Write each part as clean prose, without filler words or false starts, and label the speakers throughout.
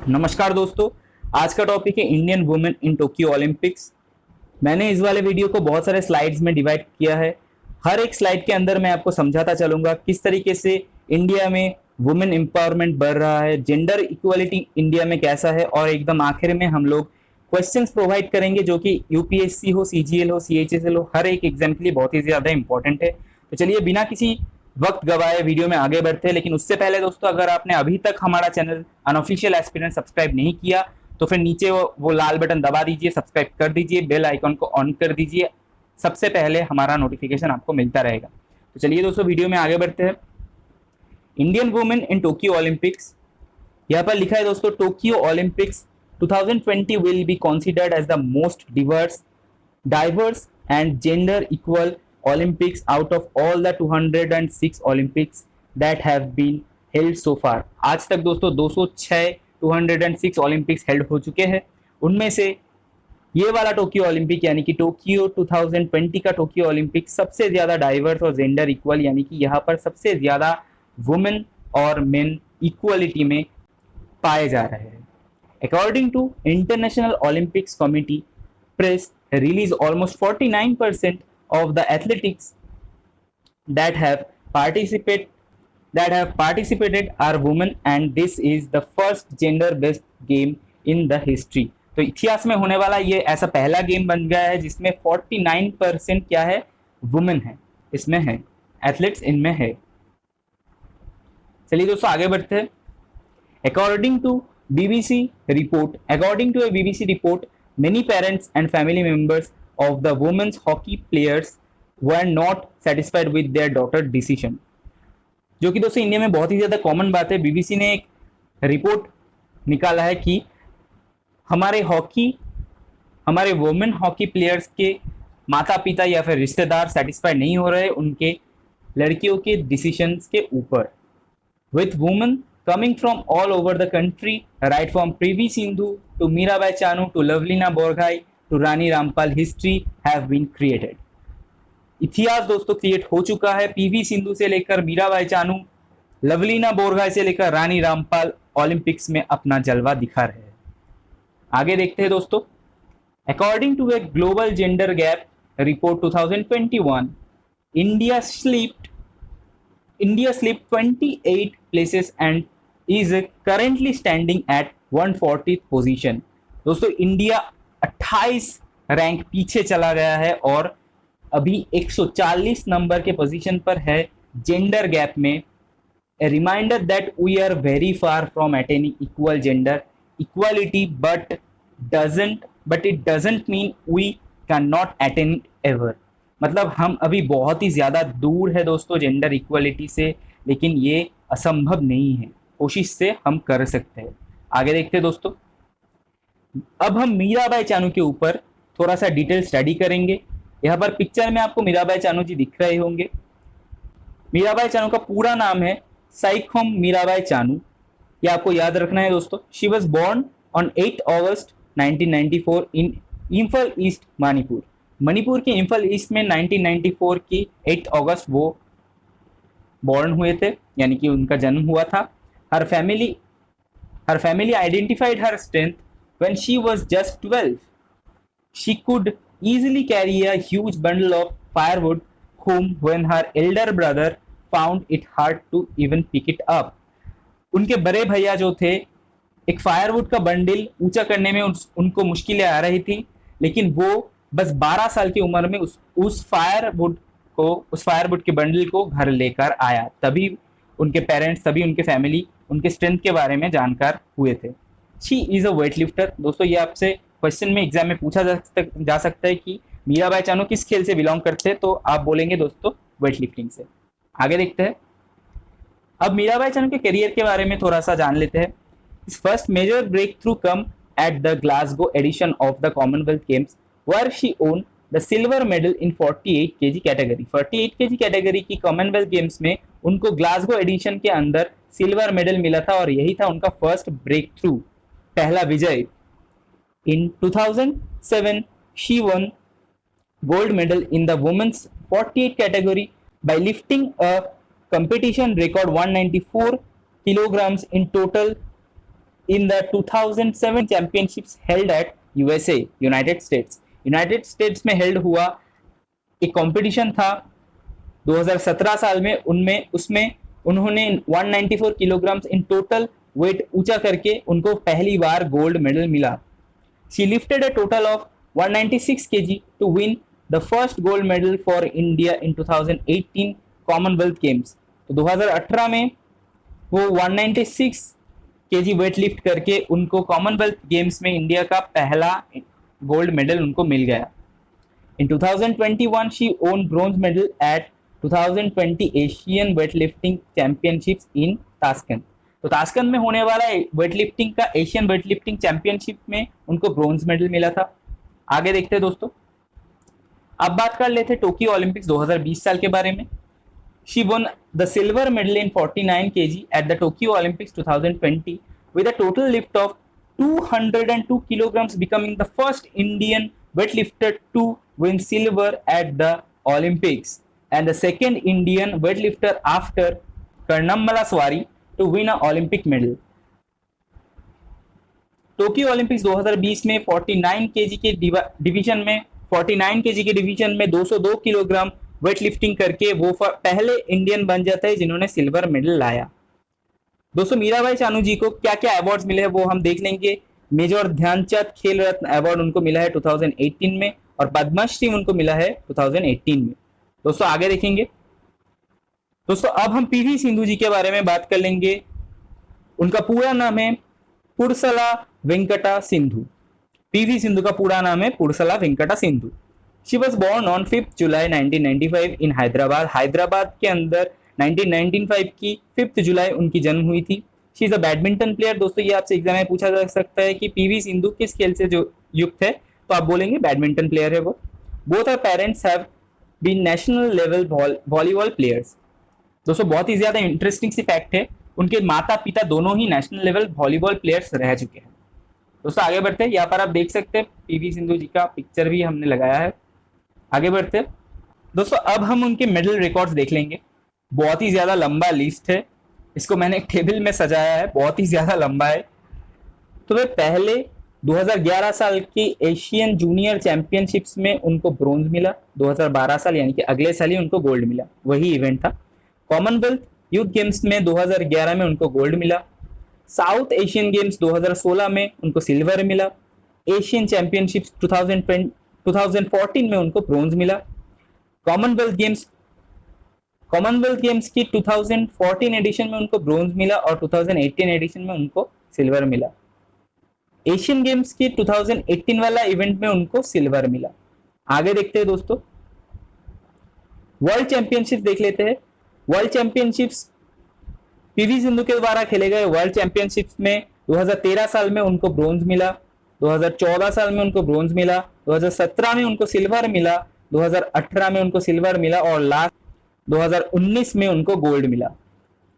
Speaker 1: नमस्कार दोस्तों। आज का टॉपिक है Indian women in Tokyo Olympics. मैंने इस वाले वीडियो को बहुत सारे स्लाइड्स में डिवाइड किया है। हर एक स्लाइड के अंदर मैं आपको समझाता चलूंगा किस तरीके से इंडिया में वुमेन एम्पावरमेंट बढ़ रहा है, जेंडर इक्वालिटी इंडिया में कैसा है, और एकदम आखिर में हम लोग क्वेश्चंस प्रोवाइड करेंगे जो कि यूपीएससी हो, सीजीएल हो, सीएचएसएल हो, हर एक एग्जाम के लिए बहुत ही ज्यादा इंपॉर्टेंट है। तो चलिए बिना किसी वक्त गवाए वीडियो में आगे बढ़ते हैं। लेकिन उससे पहले दोस्तों, अगर आपने अभी तक हमारा चैनल अनऑफिशियल एस्पिरेंट सब्सक्राइब नहीं किया तो फिर नीचे वो लाल बटन दबा दीजिए, सब्सक्राइब कर दीजिए, बेल आइकन को ऑन कर दीजिए। सबसे पहले हमारा नोटिफिकेशन आपको मिलता रहेगा। तो चलिए दोस्तों वीडियो में आगे बढ़ते हैं। Indian women in Tokyo Olympics, यहाँ पर लिखा है दोस्तों, Tokyo Olympics 2020 will be considered as the most diverse and gender equal Olympics out of all the 206 Olympics that have been held so far। आज तक दोस्तों 206 206 ओलंपिक्स हेल्ड हो चुके हैं। उनमें से ये वाला टोक्यो ओलंपिक यानी कि टोक्यो 2020 का टोक्यो ओलंपिक सबसे ज्यादा डाइवर्स और जेंडर इक्वल, यानी कि यहाँ पर सबसे ज्यादा वुमेन और मेन इक्वलिटी में पाए जा रहे हैं। According to International Olympics Committee press release, almost 49% of the athletics that have participated are women, and this is the first gender based game in the history। तो इतिहास में होने वाला ये ऐसा पहला गेम बन गया है जिसमें 49% क्या है, वुमेन है, इसमें है, एथलीट्स इनमें है। चलिए दोस्तों आगे बढ़ते हैं। According to a BBC report, many parents and family members of the women's hockey players were not satisfied with their daughter's decision। जो कि दोस्तों इंडिया में बहुत ही ज्यादा कॉमन बात है। बीबीसी ने एक रिपोर्ट निकाला है कि हमारे वुमेन हॉकी प्लेयर्स के माता पिता या फिर रिश्तेदार सेटिस्फाइड नहीं हो रहे उनके लड़कियों के डिसीजंस के ऊपर। With women coming from all over the country, right from PV Sindhu to Mirabai Chanu to Lavlina Borghai to Rani Rampal, history have been created। इतिहास दोस्तों क्रिएट हो चुका है। पीवी सिंधु से लेकर मीराबाई चानू, लवलीना बोरगाई से लेकर रानी रामपाल ओलंपिक्स में अपना जलवा दिखा रहे हैं। आगे देखते हैं दोस्तों। According to a global gender gap report 2021, India slipped 28 places and is currently standing at 140th position। दोस्तों इंडिया 28 रैंक पीछे चला गया है और अभी 140 नंबर के पोजीशन पर है जेंडर गैप में। A reminder that we are very far from attaining equal gender equality, but it doesn't mean we can not attain it ever. मतलब हम अभी बहुत ही ज्यादा दूर है दोस्तों जेंडर इक्वालिटी से, लेकिन ये असंभव नहीं है, कोशिश से हम कर सकते हैं। आगे देखते हैं दोस्तों। अब हम मीराबाई चानू के ऊपर थोड़ा सा डिटेल स्टडी करेंगे। यहाँ पर पिक्चर में आपको मीराबाई चानू जी दिख रहे होंगे। मीराबाई चानू का पूरा नाम है साइखोम मीराबाई चानू, ये आपको याद रखना है दोस्तों। She was born on 8 August 1994 in Imphal east Manipur. Manipur के इम्फल ईस्ट में 1994 की 8 अगस्त वो बॉर्न हुए थे, यानी कि उनका जन्म हुआ था। Her family identified her strength when she was just 12। She could easily carry a huge bundle of firewood home when her elder brother found it hard to even pick it up। उनके बड़े भैया जो थे, एक firewood का bundle ऊंचा करने में उनको मुश्किलें आ रही थी, लेकिन वो बस 12 साल की उम्र में उस फायरवुड के बंडल को घर लेकर आया। तभी उनके पेरेंट्स, तभी उनके फैमिली उनके स्ट्रेंथ के बारे में जानकार हुए थे। She is a weight lifter. दोस्तों ये आपसे क्वेश्चन में एग्जाम में पूछा जा सकता है कि मीराबाई चानू किस खेल से बिलोंग करते हैं, तो आप बोलेंगे दोस्तों वेट लिफ्टिंग से। आगे देखते हैं। अब मीराबाई चानू के करियर के बारे में थोड़ा सा जान लेते हैं। His first major breakthrough come at the Glasgow edition of the Commonwealth Games, where she won the silver medal in 48 kg category. 48 kg category की कॉमनवेल्थ गेम्स में उनको ग्लासगो एडिशन के अंदर सिल्वर मेडल मिला था और यही था उनका फर्स्ट ब्रेक थ्रू, पहला विजय। In 2007, she won gold medal in the women's 48 category by lifting a competition record 194 kilograms in total in the 2007 championships held at USA, United states. United states में held हुआ एक competition था 2017 साल में, उनमें उसमें उन्होंने 194 किलोग्राम इन टोटल वेट ऊंचा करके उनको पहली बार गोल्ड मेडल मिला। She lifted a total of 196 kg to win the first gold medal for India in 2018 Commonwealth Games. तो 2018 में वो 196 केजी वेट लिफ्ट करके उनको कॉमनवेल्थ गेम्स में इंडिया का पहला गोल्ड मेडल उनको मिल गया। इन 2021 she own bronze medal at 2020 Asian weightlifting championships in Tashkent. तो ताशकंद में होने वाला वेटलिफ्टिंग का एशियन वेटलिफ्टिंग चैंपियनशिप में उनको ब्रॉन्ज मेडल मिला था। आगे देखते हैं दोस्तों, अब बात कर लेते हैं टोक्यो ओलंपिक्स 2020 साल के बारे में। She won the silver medal in 49 kg at the Tokyo Olympics 2020 with a total lift of 202 kilograms, becoming the first Indian weightlifter to win silver at the Olympics and the second Indian weightlifter after Karnammala Swari to win an Olympic medal. Tokyo Olympics 2020 में 49 KG के division में 202 kilogram weight lifting करके वो पहले Indian बन जाता है जिन्होंने सिल्वर मेडल लाया। दोस्तों मीराबाई चानू जी को क्या क्या अवार्ड्स मिले हैं वो हम देख लेंगे। मेजर ध्यानचंद खेल रत्न अवार्ड उनको मिला है 2018 में और पद्मश्री उनको मिला है 2018 में। दोस्तों आगे देखेंगे। दोस्तों अब हम पीवी सिंधु जी के बारे में बात कर लेंगे। उनका पूरा नाम है पुरसला वेंकटा सिंधु। पीवी सिंधु का पूरा नाम है पुरसला Venkata Sindhu. She was born on 5th July 1995 in Hyderabad. Hyderabad के अंदर 1995 की 5th जुलाई उनकी जन्म हुई थी। She is a badminton player. दोस्तों ये आपसे एग्जाम में पूछा जा सकता है कि पीवी सिंधु किस खेल से जो युक्त है, तो आप बोलेंगे बैडमिंटन प्लेयर है वो। Both our parents have been national level volleyball players. दोस्तों बहुत ही ज्यादा इंटरेस्टिंग सी फैक्ट है, उनके माता पिता दोनों ही नेशनल लेवल वॉलीबॉल प्लेयर्स रह चुके हैं। दोस्तों आगे बढ़ते हैं, यहाँ पर आप देख सकते हैं पीवी सिंधु जी का पिक्चर भी हमने लगाया है। आगे बढ़ते हैं दोस्तों, अब हम उनके मेडल रिकॉर्ड्स देख लेंगे। बहुत ही ज्यादा लंबा लिस्ट है, इसको मैंने एक टेबल में सजाया है, बहुत ही ज्यादा लंबा है। तो वे पहले 2011 साल की एशियन जूनियर चैंपियनशिप्स में उनको ब्रोंज मिला। 2012 साल यानी कि अगले साल ही उनको गोल्ड मिला, वही इवेंट था। कॉमनवेल्थ यूथ गेम्स में 2011 में उनको गोल्ड मिला। साउथ एशियन गेम्स 2016 में उनको सिल्वर मिला। एशियन चैंपियनशिप्स 2014 में उनको ब्रोंज मिला। कॉमनवेल्थ गेम्स की 2014 एडिशन में उनको ब्रोंज मिला और 2018 एडिशन में उनको सिल्वर मिला। एशियन गेम्स की 2018 वाला इवेंट में उनको सिल्वर मिला। आगे देखते हैं दोस्तों, वर्ल्ड चैंपियनशिप देख लेते हैं। वर्ल्ड चैंपियनशिप्स पीवी सिंधु के द्वारा खेले गए वर्ल्ड चैंपियनशिप्स में 2013 साल में उनको ब्रोंज मिला, 2014 साल में उनको ब्रोंज मिला, 2017 में उनको सिल्वर मिला, 2018 में उनको सिल्वर मिला और लास्ट 2019 में उनको गोल्ड मिला।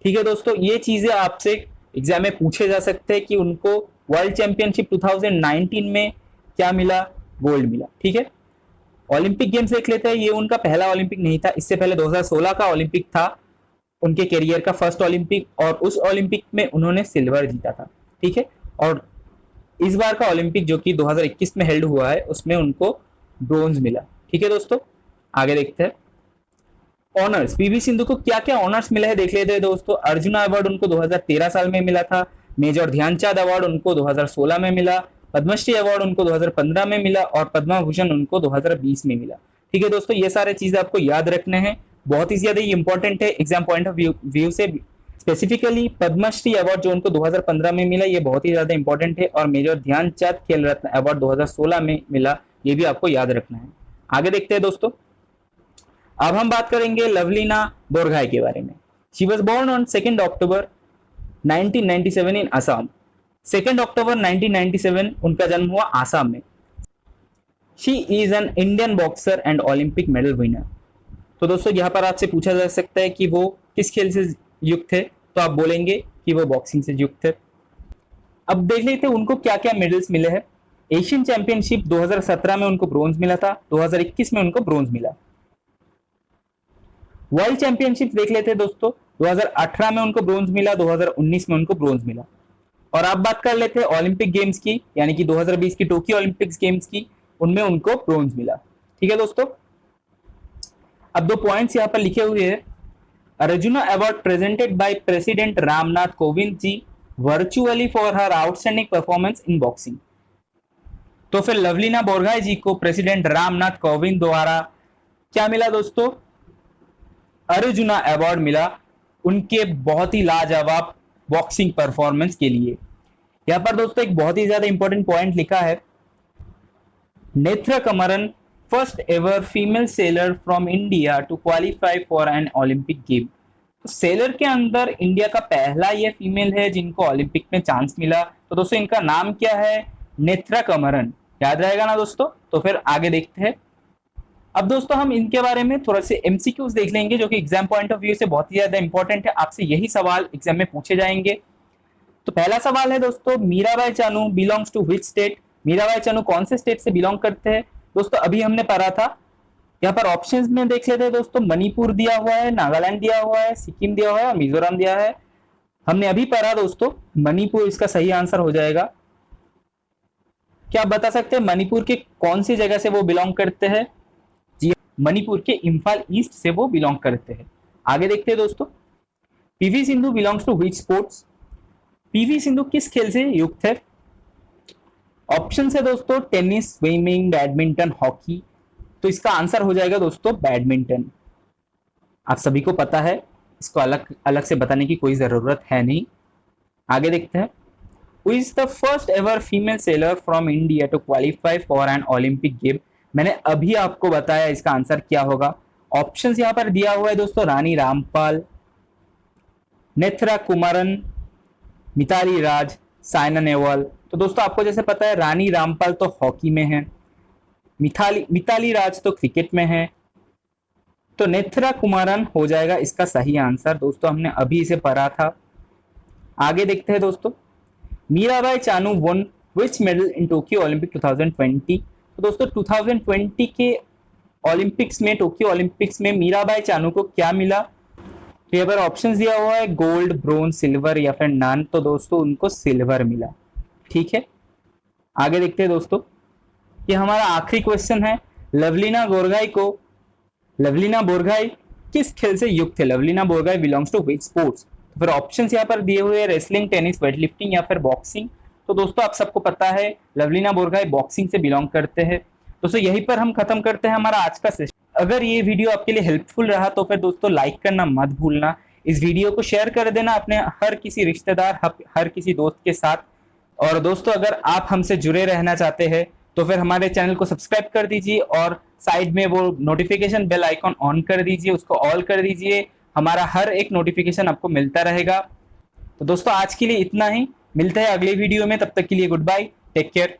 Speaker 1: ठीक है दोस्तों, ये चीजें आपसे एग्जाम में पूछे जा सकते हैं कि उनको वर्ल्ड चैंपियनशिप 2019 में क्या मिला, गोल्ड मिला। ठीक है, ओलंपिक गेम्स देख लेते हैं। ये उनका पहला ओलंपिक नहीं था, इससे पहले 2016 का ओलंपिक था उनके करियर का फर्स्ट ओलंपिक, और उस ओलंपिक में उन्होंने सिल्वर जीता था। ठीक है, और इस बार का ओलंपिक जो कि 2021 में हेल्ड हुआ है उसमें उनको ब्रोंज मिला। ठीक है दोस्तों, आगे देखते हैं। ऑनर्स, पीवी सिंधु को क्या क्या ऑनर्स मिले हैं देख लेते हैं दोस्तों। अर्जुन अवार्ड उनको 2013 साल में मिला था। मेजर ध्यानचंद अवार्ड उनको 2016 में मिला। पद्मश्री अवार्ड उनको 2015 में मिला और पद्म भूषण उनको 2020 में मिला। ठीक है दोस्तों, ये सारे चीजें आपको याद रखने हैं, बहुत ही ज्यादा इंपॉर्टेंट है एग्जाम पॉइंट ऑफ व्यू से। स्पेसिफिकली पद्मश्री अवार्ड जो उनको 2015 में मिला, ये बहुत ही ज्यादा इंपॉर्टेंट है, और मेजर ध्यानचंद खेल रत्न अवार्ड 2016 में मिला, ये भी आपको याद रखना है। आगे देखते हैं दोस्तों, अब हम बात करेंगे लवलीना बोरगोहाई के बारे में। शी वॉज बोर्न ऑन 2 अक्टूबर 1997 इन असम। 2 अक्टूबर 1997 उनका जन्म हुआ आसाम में। She is an Indian boxer and Olympic medal winner. तो दोस्तों यहाँ पर आपसे पूछा जा सकता है कि वो किस खेल से युक्त है, तो आप बोलेंगे कि वो बॉक्सिंग से युक्त है। अब देख लेते हैं उनको क्या क्या मेडल्स मिले हैं। एशियन चैंपियनशिप 2017 में उनको ब्रोंज मिला था, 2021 में उनको ब्रोंज मिला। वर्ल्ड चैंपियनशिप देख लेते हैं दोस्तों, 2018 में उनको ब्रोंज मिला, 2019 में उनको ब्रोंज मिला। और अब बात कर लेते हैं ओलंपिक गेम्स की, यानी कि 2020 की टोक्यो ओलंपिक्स गेम्स की, उनमें उनको ब्रोंज मिला। ठीक है दोस्तों, अब 2 पॉइंट्स यहाँ पर लिखे हुए हैं। Arjuna award presented by president Ramnath Kovind ji virtually for her outstanding performance in boxing. तो फिर लवलीना बोरगाई जी को प्रेसिडेंट रामनाथ कोविंद द्वारा क्या मिला दोस्तों? अर्जुना अवार्ड मिला उनके बहुत ही लाजवाब बॉक्सिंग परफॉर्मेंस के लिए। यहाँ पर दोस्तों एक बहुत ही ज्यादा इंपॉर्टेंट पॉइंट लिखा है, Nethra Kumanan first ever female sailor from India to qualify for an Olympic game. तो सेलर के अंदर इंडिया का पहला ये फीमेल है जिनको ओलंपिक में चांस मिला। तो दोस्तों इनका नाम क्या है? नेत्रा कमरन। याद रहेगा ना दोस्तों? तो फिर आगे देखते हैं। अब दोस्तों हम इनके बारे में थोड़ा से एमसीक्यूज देख लेंगे जो कि एग्जाम पॉइंट ऑफ व्यू से बहुत ही ज्यादा इंपॉर्टेंट है। आपसे यही सवाल एग्जाम में पूछे जाएंगे। तो पहला सवाल है दोस्तों, Mirabai Chanu belongs to which state? Mirabai Chanu कौन से स्टेट से बिलोंग करते हैं? दोस्तों अभी हमने पढ़ा था, यहाँ पर ऑप्शंस में देख लेते हैं दोस्तों। मणिपुर दिया हुआ है, नागालैंड दिया हुआ है, सिक्किम दिया हुआ है और मिजोरम दिया है। हमने अभी पढ़ा दोस्तों, मणिपुर इसका सही आंसर हो जाएगा। क्या आप बता सकते हैं मणिपुर के कौन सी जगह से वो बिलोंग करते हैं? जी, मणिपुर के इम्फाल ईस्ट से वो बिलोंग करते हैं। आगे देखते हैं दोस्तों, PV Sindhu belongs to which sports? PV Sindhu किस खेल से युक्त है? ऑप्शन है दोस्तों टेनिस, स्विमिंग, बैडमिंटन, हॉकी। तो इसका आंसर हो जाएगा दोस्तों बैडमिंटन। आप सभी को पता है, इसको अलग अलग से बताने की कोई जरूरत है नहीं। आगे देखते हैं, who is the first ever female sailor from India to qualify for an Olympic game? मैंने अभी आपको बताया इसका आंसर क्या होगा। ऑप्शंस यहाँ पर दिया हुआ है दोस्तों, रानी रामपाल, नेत्रा कुमारन, मिताली राज, साइना नेहवाल। तो दोस्तों आपको जैसे पता है रानी रामपाल तो हॉकी में है, मिताली राज तो क्रिकेट में है, तो नेत्रा कुमारन हो जाएगा इसका सही आंसर। दोस्तों हमने अभी इसे पढ़ा था। आगे देखते हैं दोस्तों, Mirabai Chanu one which medal in Tokyo Olympic 2020? तो दोस्तों 2020 के ओलंपिक्स में, टोक्यो ओलंपिक्स में मीराबाई चानू को क्या मिला? तो यहाँ पर ऑप्शन दिया हुआ है गोल्ड, ब्रोंज, सिल्वर या फिर नन। तो दोस्तों उनको सिल्वर मिला। ठीक है, आगे देखते हैं दोस्तों, ये हमारा आखिरी क्वेश्चन है। लवलीना बोरगाई किस खेल से युक्त है? Lovlina Borgohain belongs to which sports? तो फिर ऑप्शंस यहाँ पर दिए हुए हैं, रेसलिंग, टेनिस, वेटलिफ्टिंग या फिर बॉक्सिंग। तो दोस्तों आप सबको पता है लवलीना बोरगाई बॉक्सिंग से बिलोंग करते हैं। दोस्तों यहीं पर हम खत्म करते हैं हमारा आज का सेशन। अगर ये वीडियो आपके लिए हेल्पफुल रहा तो फिर दोस्तों लाइक करना मत भूलना। इस वीडियो को शेयर कर देना अपने हर किसी रिश्तेदार, हर किसी दोस्त के साथ। और दोस्तों अगर आप हमसे जुड़े रहना चाहते हैं तो फिर हमारे चैनल को सब्सक्राइब कर दीजिए और साइड में वो नोटिफिकेशन बेल आइकॉन ऑन कर दीजिए, उसको ऑल कर दीजिए। हमारा हर एक नोटिफिकेशन आपको मिलता रहेगा। तो दोस्तों आज के लिए इतना ही, मिलते हैं अगले वीडियो में। तब तक के लिए गुड बाय, टेक केयर।